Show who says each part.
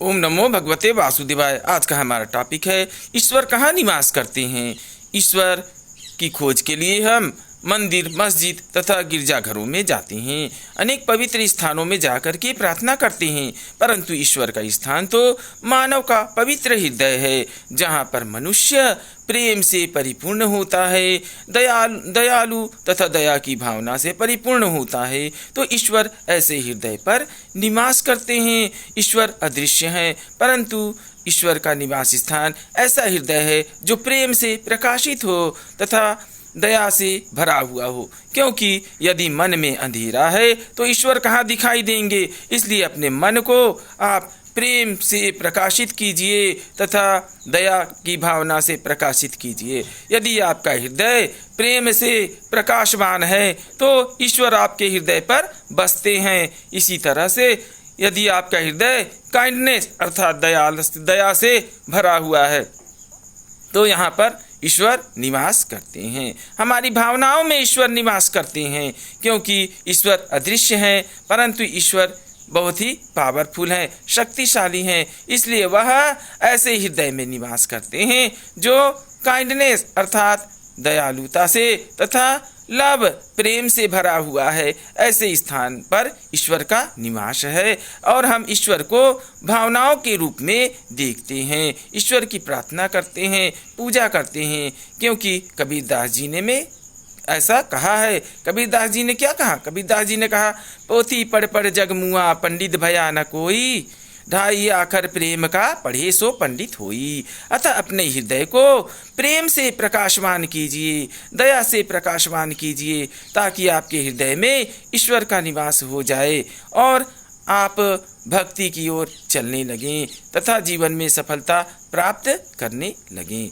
Speaker 1: ओम नमो भगवते वासुदेवाय। आज का हमारा टॉपिक है ईश्वर कहाँ निवास करते हैं। ईश्वर की खोज के लिए हम मंदिर, मस्जिद तथा गिरजाघरों में जाते हैं। अनेक पवित्र स्थानों में जाकर के प्रार्थना करते हैं, परंतु ईश्वर का स्थान तो मानव का पवित्र हृदय है, जहाँ पर मनुष्य प्रेम से परिपूर्ण होता है, दयालु तथा दया की भावना से परिपूर्ण होता है। तो ईश्वर ऐसे हृदय पर निवास करते हैं। ईश्वर अदृश्य है, परंतु ईश्वर का निवास स्थान ऐसा हृदय है जो प्रेम से प्रकाशित हो तथा दया से भरा हुआ हो, क्योंकि यदि मन में अंधेरा है तो ईश्वर कहाँ दिखाई देंगे। इसलिए अपने मन को आप प्रेम से प्रकाशित कीजिए तथा दया की भावना से प्रकाशित कीजिए। यदि आपका हृदय प्रेम से प्रकाशवान है तो ईश्वर आपके हृदय पर बसते हैं। इसी तरह से यदि आपका हृदय काइंडनेस अर्थात दया से भरा हुआ है तो यहाँ पर ईश्वर निवास करते हैं। हमारी भावनाओं में ईश्वर निवास करते हैं, क्योंकि ईश्वर अदृश्य है, परंतु ईश्वर बहुत ही पावरफुल है, शक्तिशाली हैं। इसलिए वह ऐसे हृदय में निवास करते हैं जो काइंडनेस अर्थात दयालुता से तथा लव प्रेम से भरा हुआ है। ऐसे स्थान पर ईश्वर का निवास है और हम ईश्वर को भावनाओं के रूप में देखते हैं, ईश्वर की प्रार्थना करते हैं, पूजा करते हैं। क्योंकि कबीरदास जी ने में ऐसा कहा है। कबीरदास जी ने क्या कहा? कबीरदास जी ने कहा, पोथी पढ़ पढ़ जग मुआ, पंडित भया न कोई, ढाई आखर प्रेम का पढ़े सो पंडित होई। अतः अपने हृदय को प्रेम से प्रकाशवान कीजिए, दया से प्रकाशवान कीजिए, ताकि आपके हृदय में ईश्वर का निवास हो जाए और आप भक्ति की ओर चलने लगें तथा जीवन में सफलता प्राप्त करने लगें।